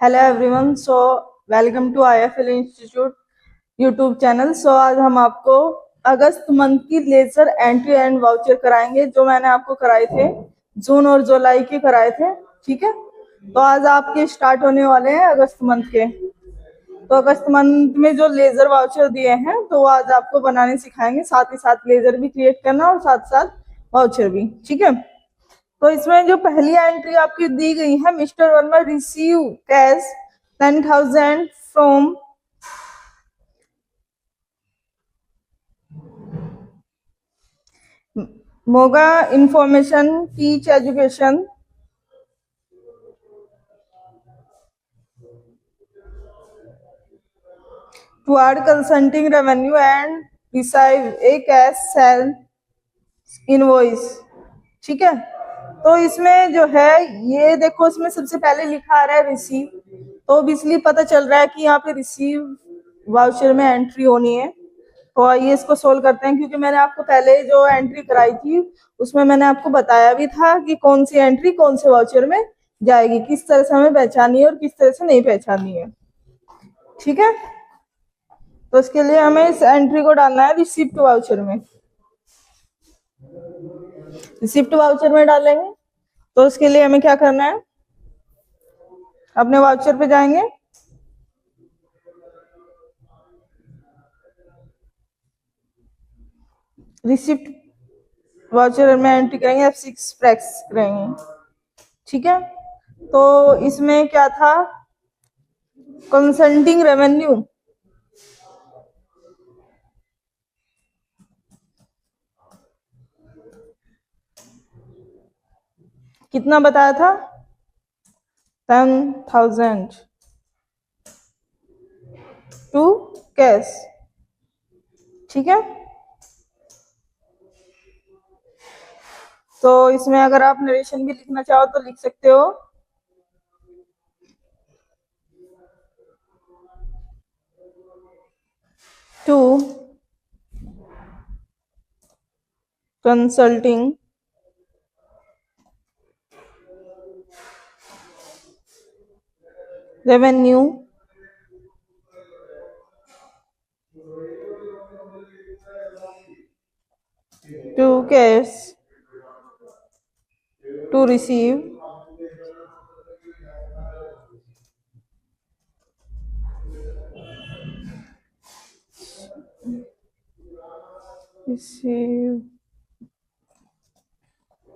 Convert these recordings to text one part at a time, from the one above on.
Hello everyone. Welcome to IFL institute YouTube channel. आज हम आपको अगस्त मंथ की लेजर एंट्री एंड वाउचर कराएंगे, जो मैंने आपको कराए थे जून और जुलाई के कराए थे। ठीक है, तो आज आपके स्टार्ट होने वाले हैं अगस्त मंथ के। तो अगस्त मंथ में जो लेजर वाउचर दिए हैं तो वो आज आपको बनाने सिखाएंगे, साथ ही साथ लेजर भी क्रिएट करना और साथ साथ वाउचर भी। ठीक है, तो इसमें जो पहली एंट्री आपकी दी गई है, mister Verma receive cash 10,000 from Moga information teach education toward consulting revenue and receive A cash cell invoice. ठीक है, तो इसमें जो है ये देखो, इसमें सबसे पहले लिखा आ रहा है रिसीव, तो इसलिए पता चल रहा है कि यहाँ पे रिसीव वाउचर में एंट्री होनी है। तो आइए इसको सोल्व करते हैं, क्योंकि मैंने आपको पहले जो एंट्री कराई थी उसमें मैंने आपको बताया भी था कि कौन सी एंट्री कौन से वाउचर में जाएगी, किस तरह से हमें पहचाननी है और किस तरह से नहीं पहचाननी है। ठीक है, तो इसके लिए हमें इस एंट्री को डालना है रिसिप्ट वाउचर में। रिसिप्ट वाउचर में डालेंगे तो उसके लिए हमें क्या करना है, अपने वाउचर पे जाएंगे, रिसिप्ट वाउचर में एंट्री करेंगे, F6 प्रेस करेंगे। ठीक है, तो इसमें क्या था, कंसल्टिंग रेवेन्यू कितना बताया था, 10,000 टू कैश। ठीक है, तो इसमें अगर आप नरेशन भी लिखना चाहो तो लिख सकते हो। To consulting revenue to cash to receive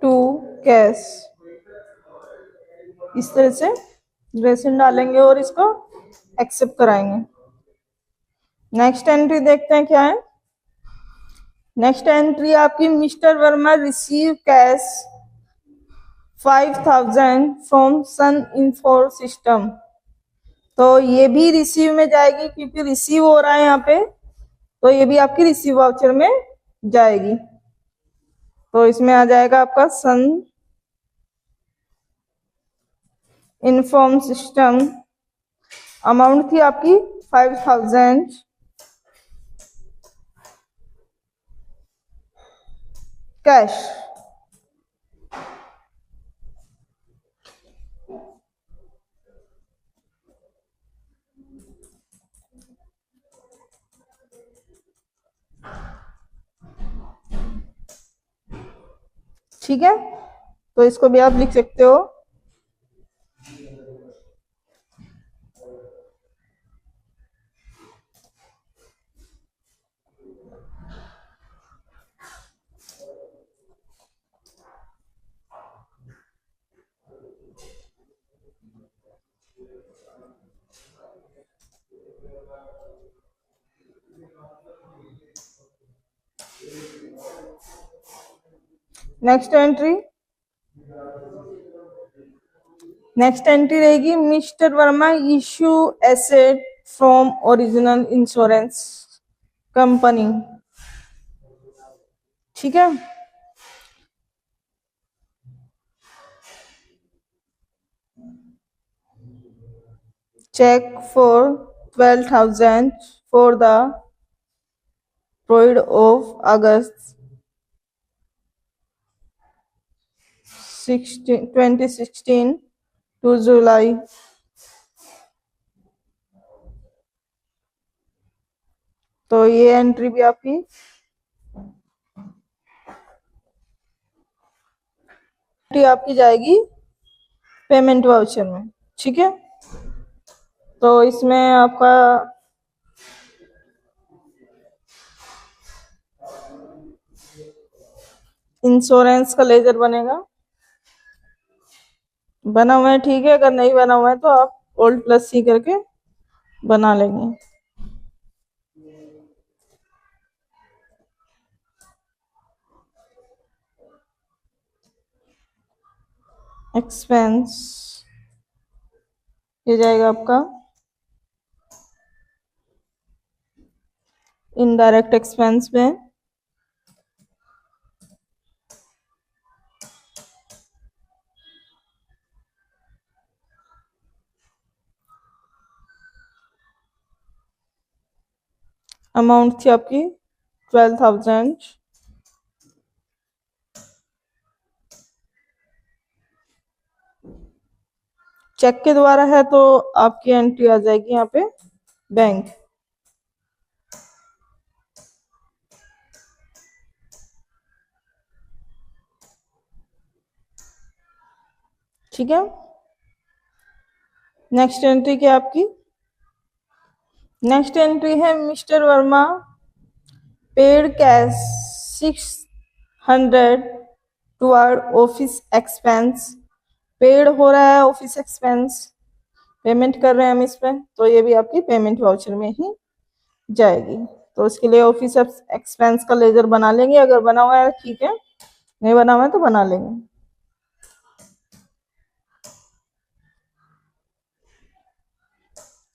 to cash. इस तरह से ड्रेसिंग डालेंगे और इसको एक्सेप्ट कराएंगे। नेक्स्ट एंट्री देखते हैं क्या है। नेक्स्ट एंट्री आपकी, mister Verma receive cash 5,000 from Sun Info System. तो ये भी रिसीव में जाएगी, क्योंकि रिसीव हो रहा है यहाँ पे, तो ये भी आपकी रिसीव वाउचर में जाएगी। तो इसमें आ जाएगा आपका सन इन्फॉर्म सिस्टम, अमाउंट थी आपकी 5,000 कैश। ठीक है, तो इसको भी आप लिख सकते हो। नेक्स्ट एंट्री रहेगी, mister Verma issue asset from original insurance company. ठीक है, check for 12,000 for the period of August 2016 to July तो ये एंट्री भी आपकी आपकी जाएगी पेमेंट वाउचर में। ठीक है, तो इसमें आपका इंश्योरेंस का लेजर बनेगा। बना हुआ है, ठीक है। अगर नहीं बना हुआ है तो आप Alt+C करके बना लेंगे। एक्सपेंस ये जाएगा आपका इनडायरेक्ट एक्सपेंस में। अमाउंट थी आपकी 12,000। चेक के द्वारा है तो आपकी एंट्री आ जाएगी यहाँ पे बैंक। ठीक है, नेक्स्ट एंट्री क्या आपकी? नेक्स्ट एंट्री है mister Verma paid cash 600 toward office expense. Paid हो रहा है ऑफिस एक्सपेंस, पेमेंट कर रहे हैं हम इस पे, तो ये भी आपकी पेमेंट वाउचर में ही जाएगी। तो उसके लिए ऑफिस एक्सपेंस का लेजर बना लेंगे, अगर बना हुआ है ठीक है, नहीं बना हुआ है तो बना लेंगे।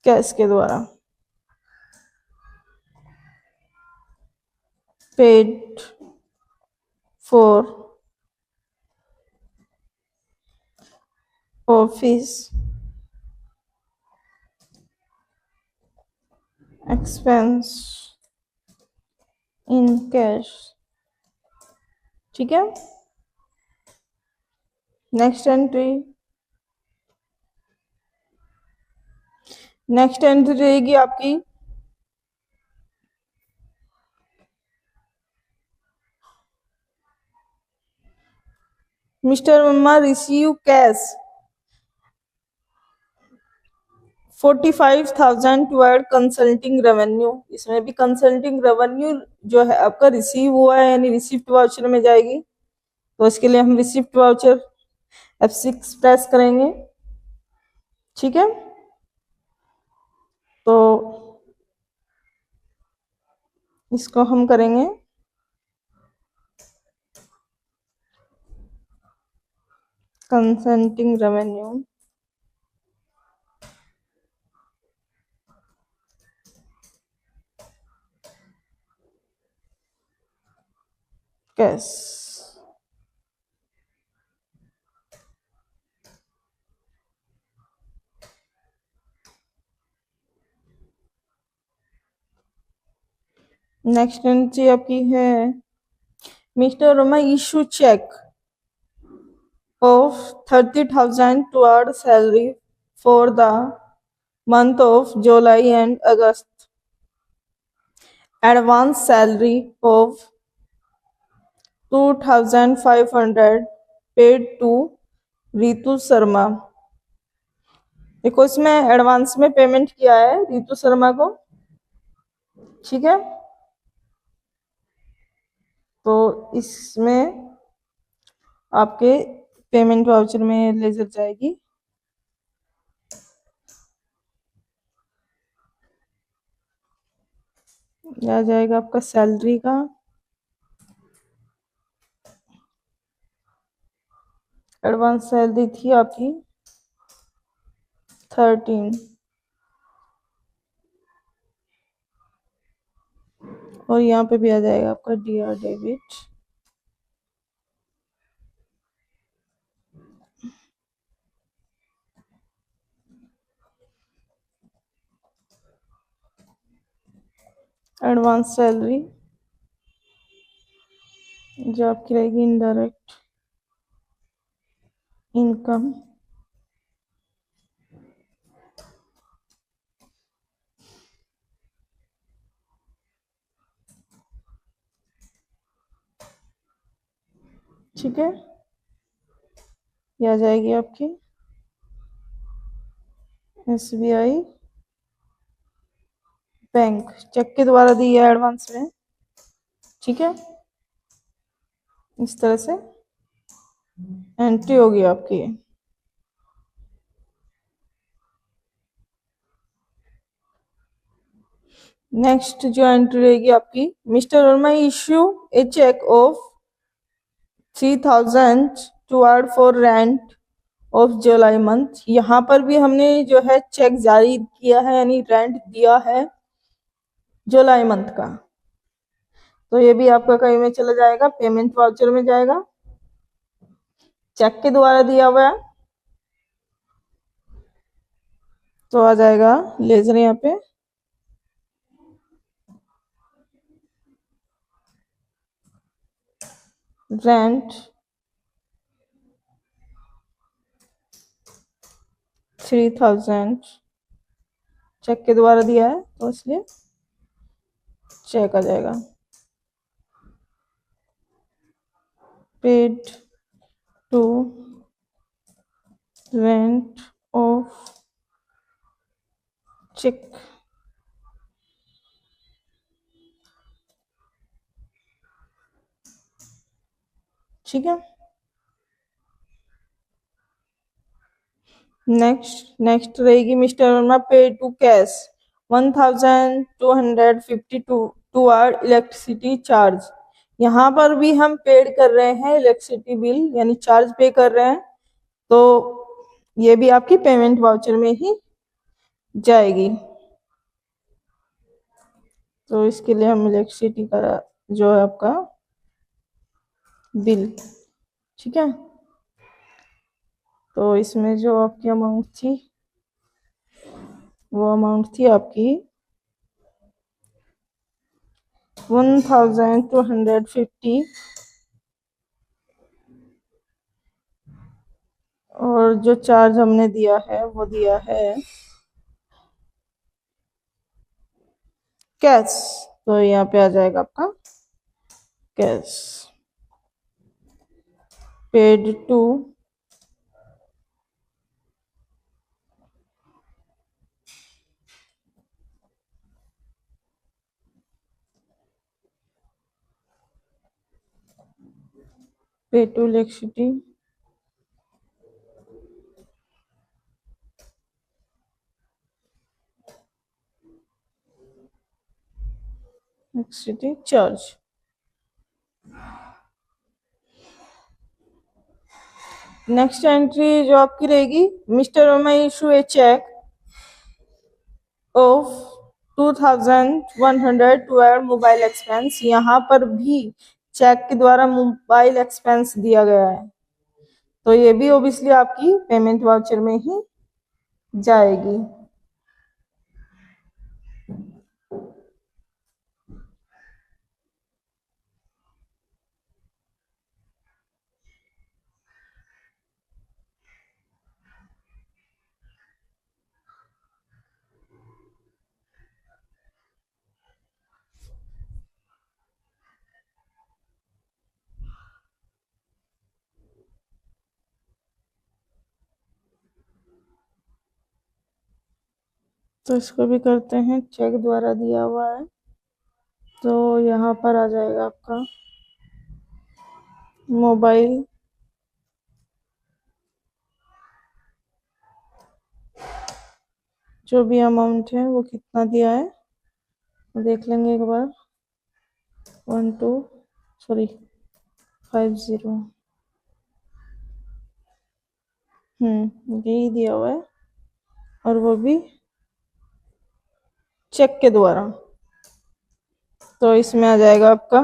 कैश के द्वारा paid for office expense in cash. ठीक है, नेक्स्ट एंट्री रहेगी आपकी mister Verma receive cash 45,000 toward consulting revenue. इसमें भी कंसल्टिंग रेवेन्यू जो है आपका रिसीव हुआ है, यानी रिसिप्ट वाउचर में जाएगी। तो इसके लिए हम रिसिप्ट वाउचर F6 प्रेस करेंगे। ठीक है, तो इसको हम करेंगे consulting revenue cash. Next entry आपकी है mister Verma issue cheque of 30,000 toward salary for the month of July and August. Advance salary of 2,500 paid to Ritu Sharma. देखो इसमें एडवांस में पेमेंट किया है रितु शर्मा को। ठीक है, तो इसमें आपके पेमेंट वाउचर में लेजर जाएगी। आ जाएगा आपका सैलरी का एडवांस सैलरी थी आपकी 13 और यहाँ पे भी आ जाएगा आपका डीआर डेबिट। एडवांस सैलरी जो आपकी रहेगी इनडायरेक्ट इनकम ठीक है, ये आ जाएगी आपकी SBI बैंक, चेक के द्वारा दी है एडवांस में। ठीक है, इस तरह से एंट्री होगी आपकी। नेक्स्ट जो एंट्री रहेगी आपकी, mister Verma issue a cheque of 3000 toward for rent of July month. यहाँ पर भी हमने जो है चेक जारी किया है, यानी रेंट दिया है जुलाई मंथ का। तो ये भी आपका कहीं में चला जाएगा, पेमेंट वाउचर में जाएगा, चेक के द्वारा दिया हुआ है तो आ जाएगा लेजर यहाँ पे रेंट 3000 चेक के द्वारा दिया है तो इसलिए चेक आ जाएगा। Paid to rent of cheque. ठीक है, नेक्स्ट रहेगी mister Verma pay to cash 1252 toward electricity charge. यहाँ पर भी हम पेड कर रहे हैं इलेक्ट्रिसिटी बिल, यानी चार्ज पे कर रहे हैं, तो ये भी आपकी पेमेंट वाउचर में ही जाएगी। तो इसके लिए हम इलेक्ट्रिसिटी का जो है आपका बिल, ठीक है, तो इसमें जो आपकी अमाउंट थी वो अमाउंट थी आपकी 1250 और जो चार्ज हमने दिया है वो दिया है कैश, तो यहाँ पे आ जाएगा आपका cash paid to electricity charge. Next entry जो आपकी रहेगी, mister Verma issue a cheque of 2100 toward mobile expense. यहाँ पर भी चेक के द्वारा मोबाइल एक्सपेंस दिया गया है, तो ये भी ओबियसली आपकी पेमेंट वाउचर में ही जाएगी। तो इसको भी करते हैं, चेक द्वारा दिया हुआ है तो यहाँ पर आ जाएगा आपका मोबाइल जो भी अमाउंट है वो कितना दिया है देख लेंगे एक बार। 50 यही दिया हुआ है और वो भी चेक के द्वारा, तो इसमें आ जाएगा आपका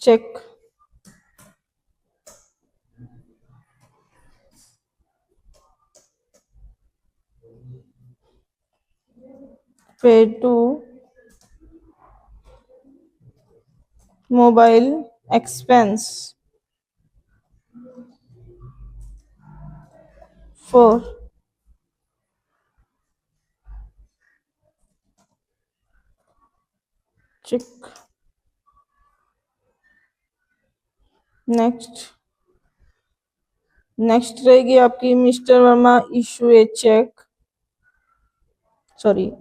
cheque paid to mobile expense for cheque next रहेगी आपकी mister Verma issue a cheque,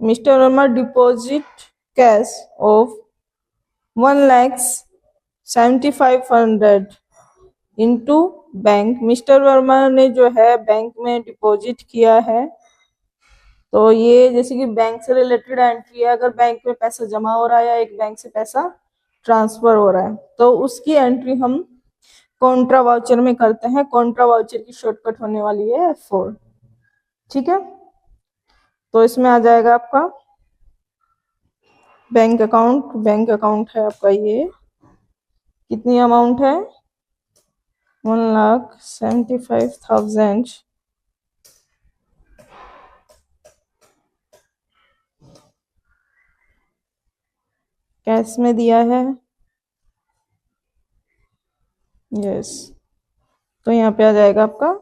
mister Verma deposit cash of 1,75,100 into bank. Mister Verma ने जो है बैंक में डिपॉजिट किया है, तो ये जैसे कि बैंक से रिलेटेड एंट्री है। अगर बैंक में पैसा जमा हो रहा है या एक बैंक से पैसा ट्रांसफर हो रहा है, तो उसकी एंट्री हम कॉन्ट्रा वाउचर में करते हैं। कॉन्ट्रा वाउचर की शॉर्टकट होने वाली है F4। ठीक है, तो इसमें आ जाएगा आपका बैंक अकाउंट। बैंक अकाउंट है आपका ये, कितनी अमाउंट है 1,75,000 कैश में दिया है। यस, तो यहाँ पे आ जाएगा आपका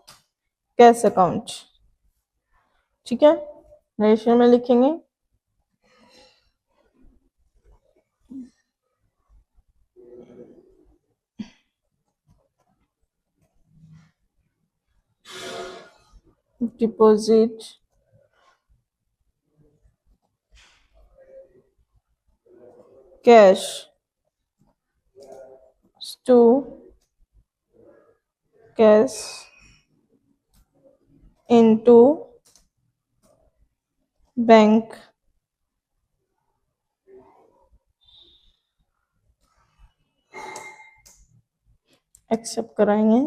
कैश अकाउंट। ठीक है, रेशियो में लिखेंगे deposit cash to cash into bank. Accept कराएंगे।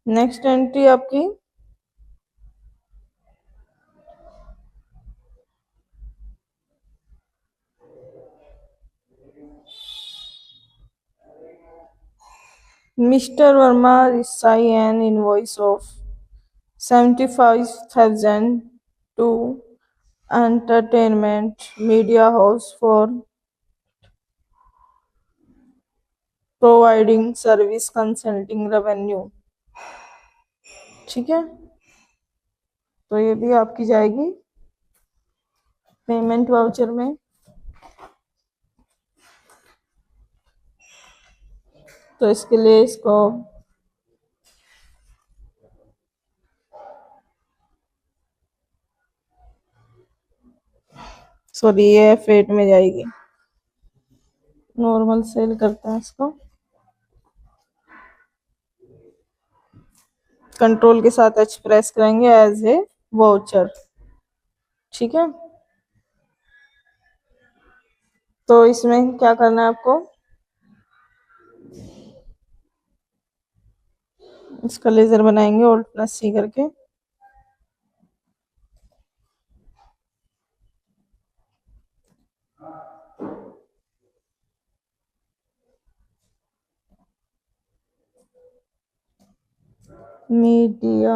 नेक्स्ट एंट्री आपकी mister Verma raise an invoice of 75,000 to Entertainment Media House for providing service consulting revenue। ठीक है, तो ये भी आपकी जाएगी पेमेंट वाउचर में। तो इसके लिए इसको ये F8 में जाएगी। नॉर्मल सेल करते हैं इसको, कंट्रोल के साथ H प्रेस करेंगे एज ए वाउचर। ठीक है, तो इसमें क्या करना है आपको, इसका लेजर बनाएंगे Alt+C करके। Media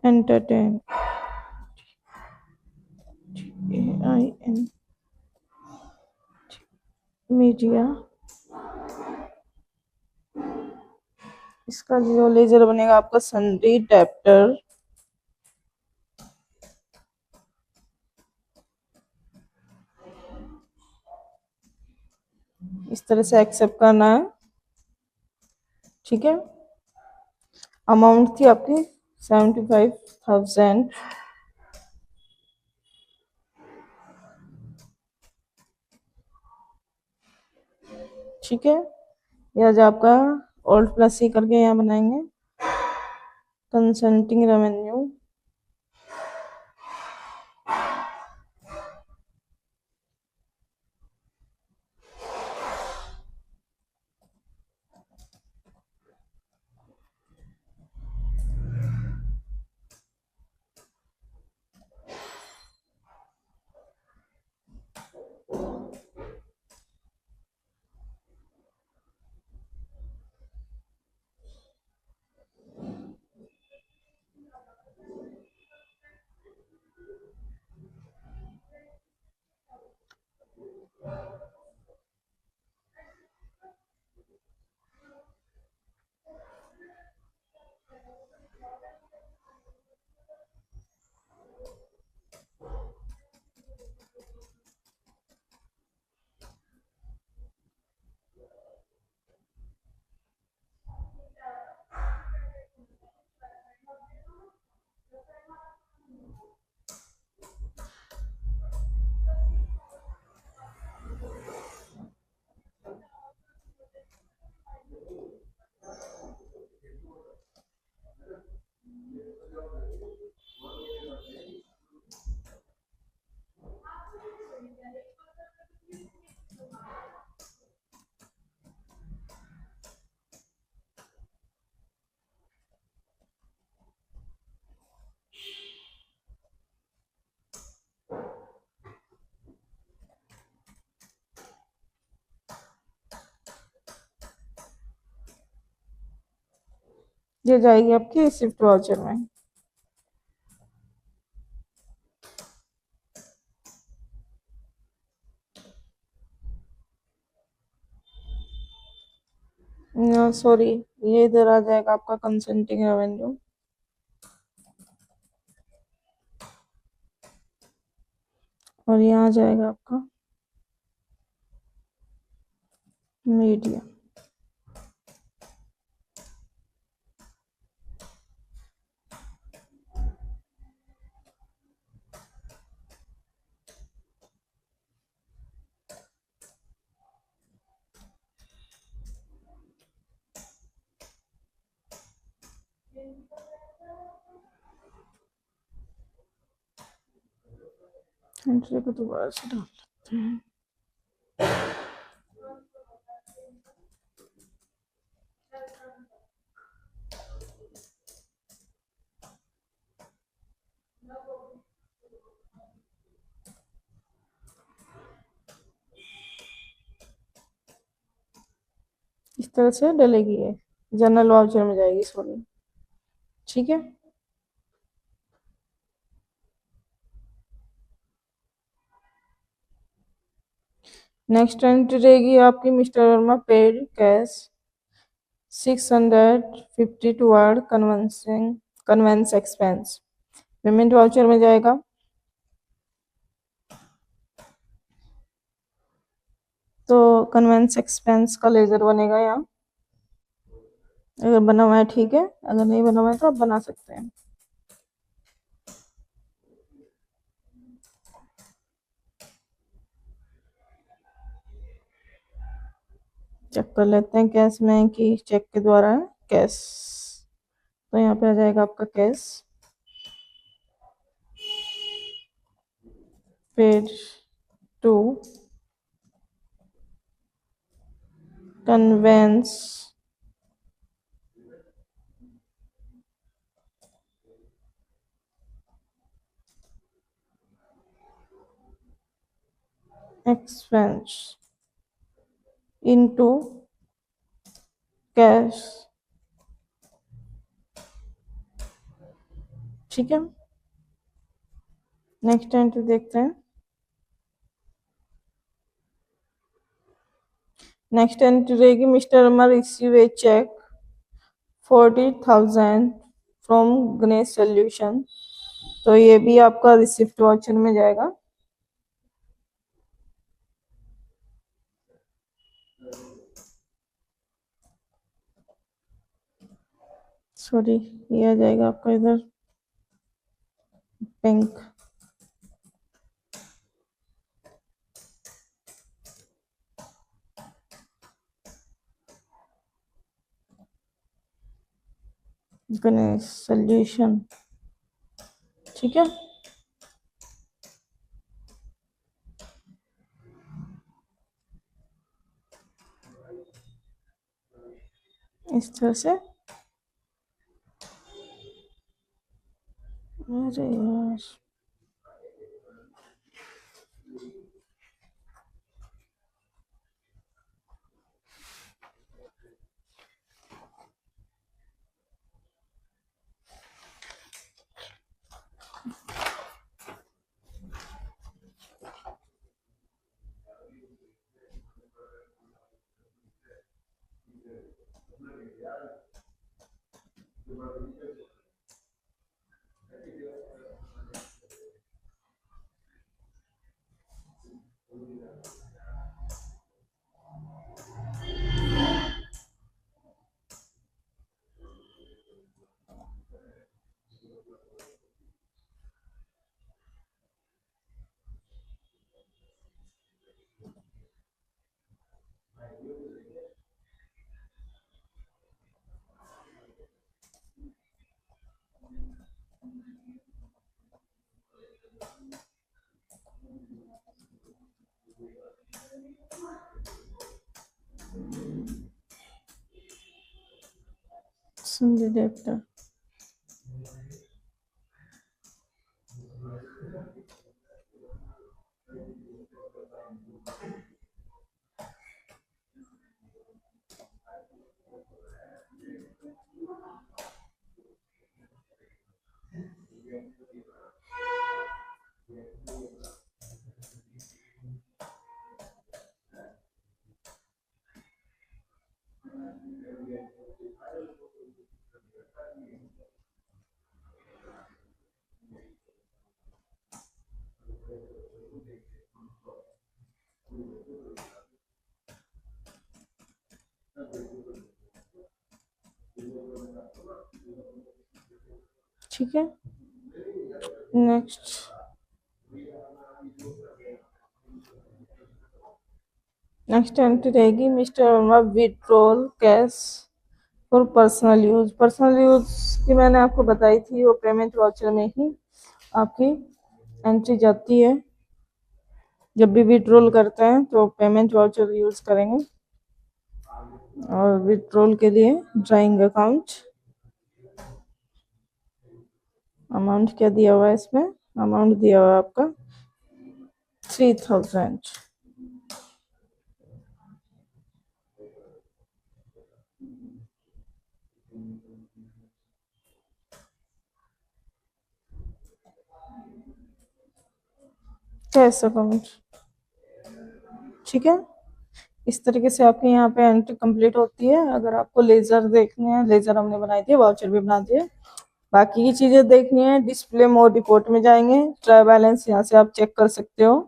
entertain AIN media. इसका जो लेजर बनेगा आपका सन्डी डेप्टर। इस तरह से एक्सेप्ट करना है। ठीक है, अमाउंट थी आपकी 75,000। ठीक है, यह जो आपका Alt+C करके यहाँ बनाएंगे कंसल्टिंग रेवेन्यू। ये जाएगी आपकी रिसिप्ट वाउचर में। सॉरी, ये इधर आ जाएगा आपका कंसल्टिंग रेवेन्यू। और यहाँ आ जाएगा आपका मीडिया। एंट्री को दोबारा से डाल लेते हैं। इस तरह से डलेगी, ये जनरल वाउचर में जाएगी, सॉरी। ठीक है, नेक्स्ट एंट्री रहेगी आपकी mister Verma paid cash 650 toward conveyance expense. Payment voucher में जाएगा। तो कन्वेंस एक्सपेंस का लेजर बनेगा यहाँ। अगर बना हुआ है ठीक है, अगर नहीं बना हुआ है तो आप बना सकते हैं। चेक कर लेते हैं कैश में कि चेक के द्वारा है कैश। तो यहाँ पे आ जाएगा आपका cash paid to conveyance expense into cash. ठीक है, नेक्स्ट एंट्री देखते हैं। नेक्स्ट एंट्री रहेगी mister Verma receive a cheque 40,000 from Ganesh Solution. तो ये भी आपका रिसिप्ट वाउचर में जाएगा। सॉरी, ये आ जाएगा आपका इधर बैंक। गणेश सोल्यूशन। ठीक है, इस तरह से। अरे यार, संजय देवता। ठीक है। नेक्स्ट एंट्री रहेगी mister Verma withdrawal cash for personal use. Personal use की मैंने आपको बताई थी, वो पेमेंट वाउचर में ही आपकी एंट्री जाती है। जब भी विड्रॉल करते हैं तो पेमेंट वाउचर यूज करेंगे। और विड्रॉल के लिए ड्राइंग अकाउंट, अमाउंट क्या दिया हुआ है इसमें, अमाउंट दिया हुआ है आपका 3000। कैश अकाउंट, ठीक है। इस तरीके से आपके यहाँ पे एंट्री कंप्लीट होती है। अगर आपको लेजर देखने हैं, लेजर हमने बनाई थी, वाउचर भी बना दिए। बाकी की चीजें देखनी है, डिस्प्ले मोड रिपोर्ट में जाएंगे, ट्राई बैलेंस यहाँ से आप चेक कर सकते हो,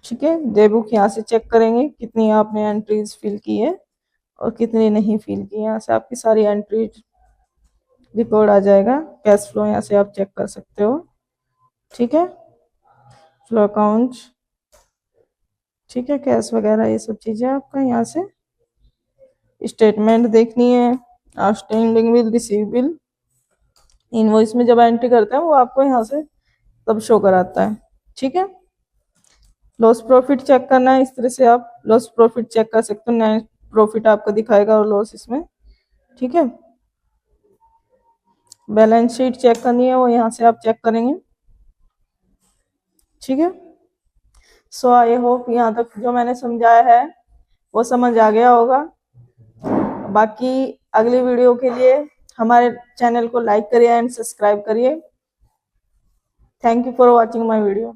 ठीक है। डे बुक यहाँ से चेक करेंगे कितनी आपने एंट्रीज फिल की है और कितनी नहीं फिल की। यहाँ से आपकी सारी एंट्री रिकॉर्ड आ जाएगा। कैश फ्लो यहाँ से आप चेक कर सकते हो, ठीक है। फ्लो अकाउंट, ठीक है। कैश वगैरह ये सब चीजें आपका यहाँ से। स्टेटमेंट देखनी है, outstanding bill, receive bill, invoice में जब एंट्री करते हैं वो आपको यहाँ से तब शो कराता है, ठीक है। लॉस प्रॉफिट चेक करना है, इस तरह से आप लॉस प्रॉफिट चेक कर सकते हो। नेट प्रॉफिट आपका दिखाएगा और लॉस इसमें, ठीक है। बैलेंस शीट चेक करनी है, वो यहाँ से आप चेक करेंगे, ठीक है। सो आई होप यहाँ तक जो मैंने समझाया है वो समझ आ गया होगा। बाकी अगली वीडियो के लिए हमारे चैनल को लाइक करिए एंड सब्सक्राइब करिए। Thank you for watching my video.